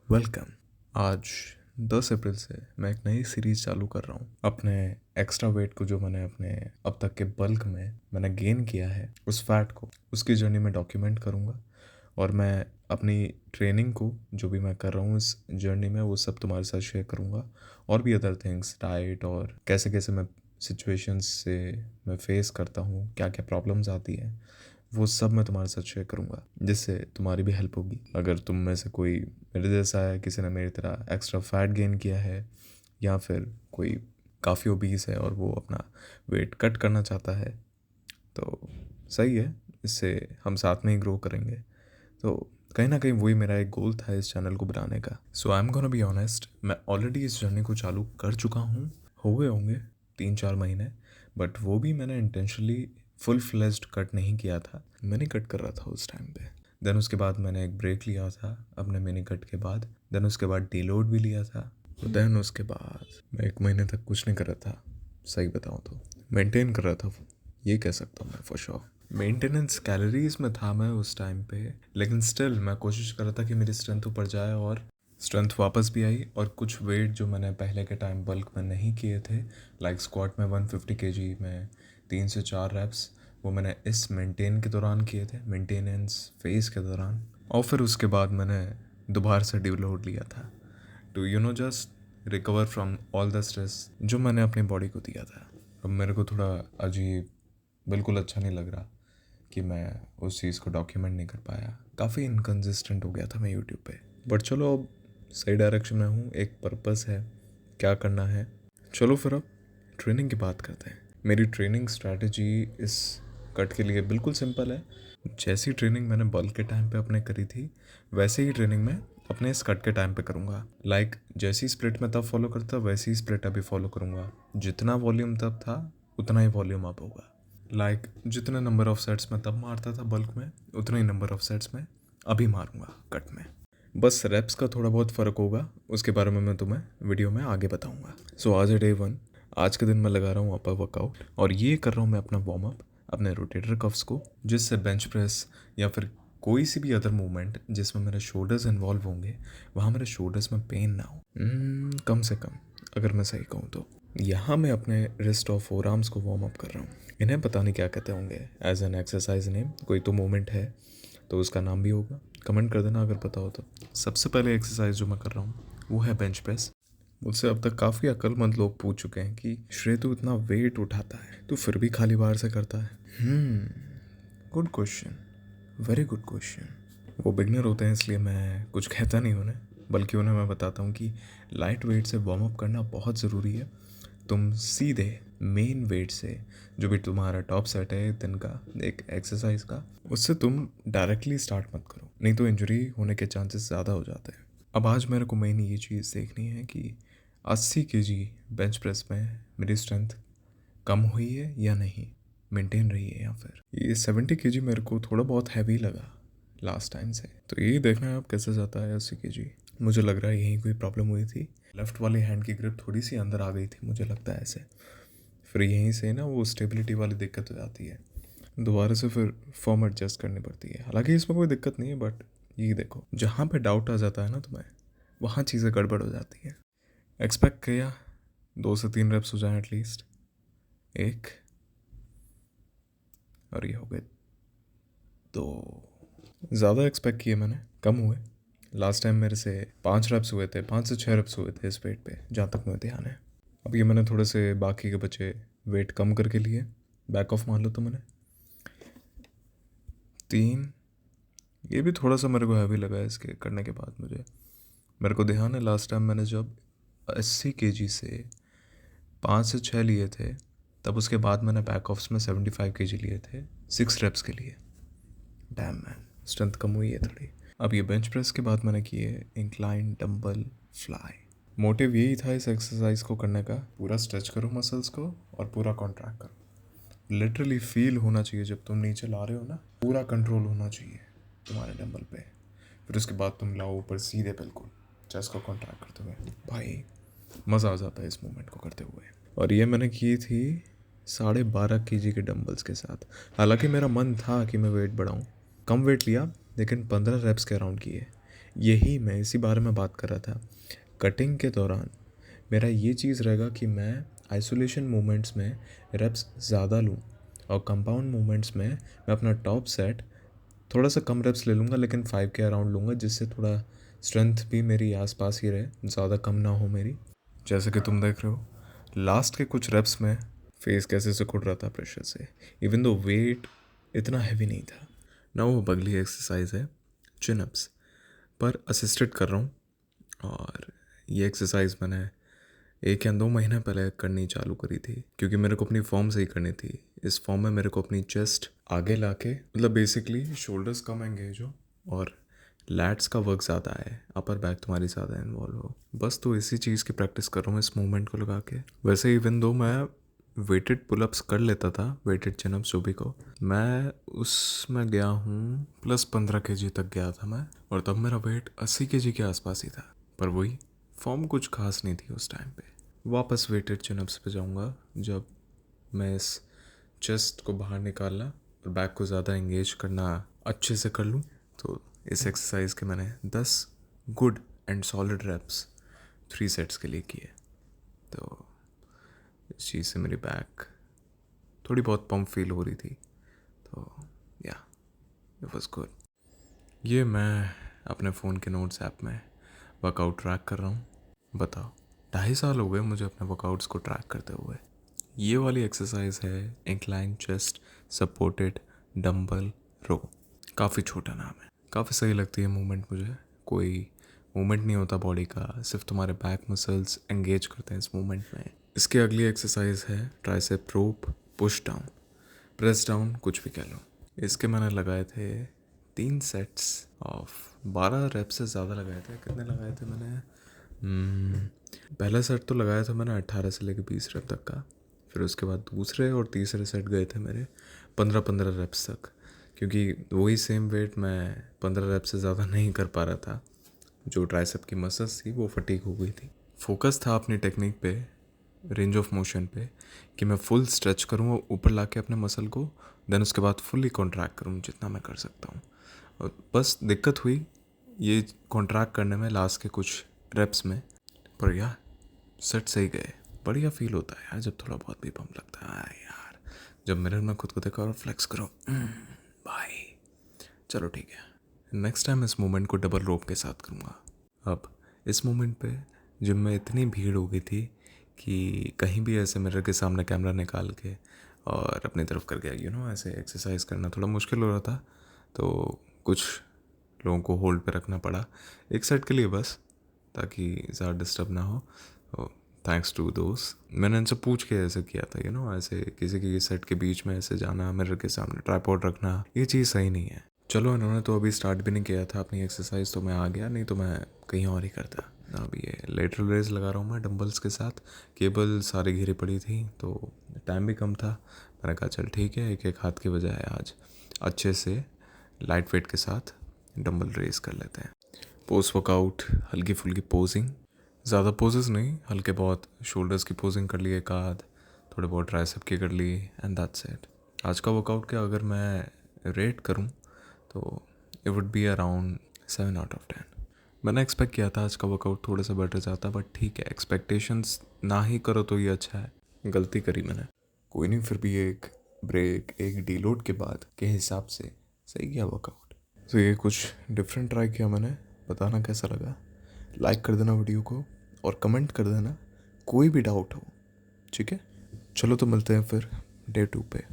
Welcome. आज 10 अप्रैल से मैं एक नई सीरीज़ चालू कर रहा हूँ। अपने एक्स्ट्रा वेट को जो मैंने अपने अब तक के बल्क में मैंने गेन किया है, उस फैट को, उसकी जर्नी में डॉक्यूमेंट करूँगा। और मैं अपनी ट्रेनिंग को जो भी मैं कर रहा हूँ इस जर्नी में, वो सब तुम्हारे साथ शेयर करूँगा। और भी अदर थिंग्स, डाइट और कैसे कैसे मैं सिचुएशंस से मैं फेस करता हूँ, क्या क्या प्रॉब्लम्स आती हैं, वो सब मैं तुम्हारे साथ शेयर करूँगा, जिससे तुम्हारी भी हेल्प होगी। अगर तुम में से कोई मेरे जैसा है, किसी ने मेरी तरह एक्स्ट्रा फैट गेन किया है, या फिर कोई काफ़ी ओबीस है और वो अपना वेट कट करना चाहता है, तो सही है, इससे हम साथ में ही ग्रो करेंगे। तो कहीं ना कहीं वही मेरा एक गोल था इस चैनल को बनाने का। So I am gonna be honest, मैं ऑलरेडी इस जर्नी को चालू कर चुका हूँ, हो गए होंगे 3-4 महीने। बट वो भी मैंने इंटेंशनली फुल फ्लेज्ड कट नहीं किया था, मैंने कट कर रहा था उस टाइम पे। देन उसके बाद मैंने एक ब्रेक लिया था अपने मिनी कट के बाद। देन उसके बाद डीलोड भी लिया था। देन उसके बाद मैं 1 महीने तक कुछ नहीं कर रहा था, सही बताऊँ तो मेंटेन कर रहा था, ये कह सकता हूँ मैं फॉर श्योर। मेंटेनेंस कैलोरीज में था मैं उस टाइम पे, लेकिन स्टिल मैं कोशिश कर रहा था कि मेरी स्ट्रेंथ ऊपर जाए, और स्ट्रेंथ वापस भी आई। और कुछ वेट जो मैंने पहले के टाइम बल्क में नहीं किए थे, लाइक स्क्वाट में 150 केजी में 3 से 4 रेप्स, वो मैंने इस मेंटेन के दौरान किए थे, मेंटेनेंस फेज के दौरान। और फिर उसके बाद मैंने दोबारा से डिलोड लिया था to just recover from all the stress जो मैंने अपनी बॉडी को दिया था। अब मेरे को थोड़ा अजीब, बिल्कुल अच्छा नहीं लग रहा कि मैं उस चीज़ को डॉक्यूमेंट नहीं कर पाया। काफ़ी इनकन्सिस्टेंट हो गया था मैं यूट्यूब पे। बट चलो, अब सही डायरेक्शन में हूँ, एक पर्पस है क्या करना है। चलो फिर अब ट्रेनिंग की बात करते हैं। मेरी ट्रेनिंग स्ट्रैटेजी इस कट के लिए बिल्कुल सिंपल है। जैसी ट्रेनिंग मैंने बल्क के टाइम पे अपने करी थी, वैसे ही ट्रेनिंग मैं अपने इस कट के टाइम पे करूँगा। लाइक जैसी स्प्लिट मैं तब फॉलो करता, वैसी स्प्लिट अभी फॉलो करूँगा। जितना वॉल्यूम तब था, उतना ही वॉल्यूम अब होगा। लाइक जितने नंबर ऑफ सेट्स मैं तब मारता था बल्क में, उतने ही नंबर ऑफ सेट्स मैं अभी मारूंगा कट में। बस रेप्स का थोड़ा बहुत फ़र्क होगा, उसके बारे में मैं तुम्हें वीडियो में आगे बताऊंगा। सो आज है डे 1। आज के दिन मैं लगा रहा हूँ अपर वर्कआउट, और ये कर रहा हूँ मैं अपना वार्म अप, अपने रोटेटर कफ्स को, जिससे बेंच प्रेस या फिर कोई सी भी अदर मूवमेंट जिसमें मेरे शोल्डर्स इन्वॉल्व होंगे, वहाँ मेरे शोल्डर्स में पेन ना हो। कम से कम, अगर मैं सही कहूँ तो। यहाँ मैं अपने रिस्ट और फोर आर्म्स को वार्म अप कर रहा हूँ। इन्हें पता नहीं क्या कहते होंगे एज एन एक्सरसाइज नेम, कोई तो मूवमेंट है तो उसका नाम भी होगा, कमेंट कर देना अगर पता हो तो। सबसे पहले एक्सरसाइज जो मैं कर रहा हूँ वो है बेंच प्रेस। मुझसे अब तक काफ़ी अक्लमंद लोग पूछ चुके हैं कि श्रेय तू इतना वेट उठाता है, तू फिर भी खाली बार से करता है। Good question, very good question. वो बिगनर होते हैं इसलिए मैं कुछ कहता नहीं उन्हें, बल्कि उन्हें मैं बताता हूँ कि लाइट वेट से वार्म अप करना बहुत ज़रूरी है। तुम सीधे मेन वेट से, जो भी तुम्हारा टॉप सेट है दिन का एक एक्सरसाइज का, उससे तुम डायरेक्टली स्टार्ट मत करो, नहीं तो इंजरी होने के चांसेस ज़्यादा हो जाते हैं। अब आज मेरे को मेन ये चीज़ देखनी है कि 80 केजी बेंच प्रेस में मेरी स्ट्रेंथ कम हुई है या नहीं, मेंटेन रही है, या फिर ये 70 केजी मेरे को थोड़ा बहुत हैवी लगा लास्ट टाइम से। तो यही देखना है अब कैसे जाता है 80 केजी। मुझे लग रहा है यहीं कोई प्रॉब्लम हुई थी, लेफ़्ट वाली हैंड की ग्रिप थोड़ी सी अंदर आ गई थी, मुझे लगता है ऐसे। फिर यहीं से ना वो स्टेबिलिटी वाली दिक्कत हो जाती है, दोबारा से फिर फॉर्म एडजस्ट करनी पड़ती है। हालांकि इसमें कोई दिक्कत नहीं है, बट ये देखो, जहाँ पे डाउट आ जाता है ना तुम्हें, वहाँ चीज़ें गड़बड़ हो जाती है। एक्सपेक्ट किया 2 से 3 रेप्स हो जाए एटलीस्ट, एक, और ये हो गए 2। ज़्यादा एक्सपेक्ट किए मैंने, कम हुए। लास्ट टाइम मेरे से 5 रेप्स हुए थे, 5 से 6 रेप्स हुए थे इस वेट पे, जहाँ तक मुझे ध्यान है। अब ये मैंने थोड़े से बाकी के बचे वेट कम करके लिए, बैक ऑफ मान लो तो मैंने 3। ये भी थोड़ा सा मेरे को हैवी लगा है इसके करने के बाद। मेरे को ध्यान है लास्ट टाइम मैंने जब 80 केजी से 5 से 6 लिए थे, तब उसके बाद मैंने बैक ऑफ्स में 75 केजी लिए थे 6 रेप्स के लिए। डैम मैन, स्ट्रेंथ कम हुई है थोड़ी। अब ये बेंच प्रेस के बाद मैंने किए इंक्लाइन डंबल फ्लाई। मोटिव यही था इस एक्सरसाइज को करने का, पूरा स्ट्रेच करो मसल्स को और पूरा कॉन्ट्रैक्ट करो। लिटरली फील होना चाहिए जब तुम नीचे ला रहे हो ना, पूरा कंट्रोल होना चाहिए तुम्हारे डंबल पे। फिर उसके बाद तुम लाओ ऊपर सीधे, बिल्कुल चेस्ट को कॉन्ट्रैक्ट करते हुए। भाई मज़ा आ जाता है इस मूवमेंट को करते हुए। और ये मैंने की थी 12.5 केजी के डंबल्स के साथ। हालांकि मेरा मन था कि मैं वेट बढ़ाऊँ, कम वेट लिया, लेकिन 15 रेप्स के अराउंड किए। यही मैं इसी बारे में बात कर रहा था। कटिंग के दौरान मेरा ये चीज़ रहेगा कि मैं आइसोलेशन मूवमेंट्स में रेप्स ज़्यादा लूँ और कंपाउंड मूवमेंट्स में मैं अपना टॉप सेट थोड़ा सा कम रेप्स ले लूँगा, लेकिन 5 के अराउंड लूँगा, जिससे थोड़ा स्ट्रेंथ भी मेरी आसपास ही रहे, ज़्यादा कम ना हो मेरी। जैसे कि तुम देख रहे हो लास्ट के कुछ रेप्स में फेस कैसे सिकुड़ रहा था प्रेशर से, इवन दो वेट इतना हैवी नहीं था ना। वो अगली एक्सरसाइज है चिन अप्स, पर असिस्टेड कर रहा हूँ। और ये एक्सरसाइज मैंने 1 या 2 महीने पहले करनी चालू करी थी, क्योंकि मेरे को अपनी फॉर्म सही करनी थी। इस फॉर्म में मेरे को अपनी चेस्ट आगे लाके, मतलब बेसिकली शोल्डर्स कम एंगेज हो और लैट्स का वर्क ज़्यादा है, अपर बैक तुम्हारी ज़्यादा इन्वॉल्व हो। बस तो इसी चीज़ की प्रैक्टिस कर रहा हूँ इस मूवमेंट को लगा के। वैसे इवन दो मैं वेटेड पुलअप्स कर लेता था, वेटेड चिनअप्स जो भी को, मैं उसमें गया हूँ +15 kg तक गया था मैं, और तब मेरा वेट 80 kg के आसपास ही था। पर वही फॉर्म कुछ खास नहीं थी उस टाइम पे। वापस वेटेड चिनअप्स पे जाऊँगा जब मैं इस चेस्ट को बाहर निकालना और बैक को ज़्यादा एंगेज करना अच्छे से कर लूँ। तो इस एक्सरसाइज के मैंने 10 good and solid reps 3 sets के लिए किए। तो इस चीज़ से मेरी बैक थोड़ी बहुत पंप फील हो रही थी। तो या इट वाज गुड। ये मैं अपने फ़ोन के नोट्स ऐप में वर्कआउट ट्रैक कर रहा हूँ। बताओ, 2.5 साल हो गए मुझे अपने वर्कआउट्स को ट्रैक करते हुए। ये वाली एक्सरसाइज है इंक्लाइन चेस्ट सपोर्टेड डंबल रो। काफ़ी छोटा नाम है, काफ़ी सही लगती है मूवमेंट मुझे। कोई मूवमेंट नहीं होता बॉडी का, सिर्फ तुम्हारे बैक मसल्स एंगेज करते हैं इस मूवमेंट में। इसकी अगली एक्सरसाइज है ट्राइसेप रोप पुश डाउन, प्रेस डाउन, कुछ भी कह लो। इसके मैंने लगाए थे 3 सेट्स ऑफ 12 रेप से ज़्यादा लगाए थे। कितने लगाए थे मैंने? पहला सेट तो लगाया था मैंने 18 से लेकर 20 रेप तक का। फिर उसके बाद दूसरे और तीसरे सेट गए थे मेरे 15-15 रेप्स तक, क्योंकि वही सेम वेट मैं 15 रेप से ज़्यादा नहीं कर पा रहा था। जो ट्राइसेप की मसल्स थी वो फटीग हो गई थी। फोकस था अपनी टेक्निक पे, रेंज ऑफ मोशन पे, कि मैं फुल स्ट्रेच करूँ और ऊपर ला के अपने मसल को, देन उसके बाद फुल्ली कॉन्ट्रैक्ट करूँ जितना मैं कर सकता हूँ। और बस दिक्कत हुई ये कॉन्ट्रैक्ट करने में लास्ट के कुछ रेप्स में, पर यार सेट सही गए। बढ़िया फील होता है यार जब थोड़ा बहुत भी पंप लगता है यार, जब मिरर में खुद को देखो और फ्लेक्स करो। भाई चलो ठीक है, नेक्स्ट टाइम इस मोमेंट को डबल रोप के साथ करूँगा। अब इस मोमेंट पे जिम में इतनी भीड़ हो गई थी कि कहीं भी ऐसे मिरर के सामने कैमरा निकाल के और अपनी तरफ कर गया ऐसे एक्सरसाइज करना थोड़ा मुश्किल हो रहा था। तो कुछ लोगों को होल्ड पे रखना पड़ा एक सेट के लिए बस, ताकि ज़्यादा डिस्टर्ब ना हो। थैंक्स टू दोस्त, मैंने इनसे पूछ के ऐसे किया था ऐसे किसी की सेट के बीच में ऐसे जाना, मिरर के सामने ट्राइपॉड रखना, ये चीज़ सही नहीं है। चलो इन्होंने तो अभी स्टार्ट भी नहीं किया था अपनी एक्सरसाइज, तो मैं आ गया, नहीं तो मैं कहीं और ही करता। अभी ये लेटरल रेज लगा रहा हूँ मैं डंबल्स के साथ। केबल सारी घिरी पड़ी थी तो टाइम भी कम था, मैंने कहा चल ठीक है, एक एक हाथ की बजाय आज अच्छे से लाइट वेट के साथ डंबल रेस कर लेते हैं। पोस्ट वर्कआउट हल्की फुल्की पोजिंग, ज़्यादा पोजेस नहीं, हल्के बहुत शोल्डर्स की पोजिंग कर ली एक आध, थोड़े बहुत ट्राइसेप की कर ली, एंड दैट्स इट। आज का वर्कआउट का अगर मैं रेट करूं तो इट वुड बी अराउंड 7/10। मैंने एक्सपेक्ट किया था आज का वर्कआउट थोड़ा सा बेटर जाता, बट ठीक है, एक्सपेक्टेशंस ना ही करो तो ये अच्छा है। गलती करी मैंने, कोई नहीं, फिर भी एक ब्रेक एक डीलोड के बाद के हिसाब से सही गया वर्कआउट। तो ये कुछ डिफरेंट ट्राई किया मैंने, बताना कैसा लगा। लाइक कर देना वीडियो को और कमेंट कर देना कोई भी डाउट हो, ठीक है। चलो तो मिलते हैं फिर डे 2 पे।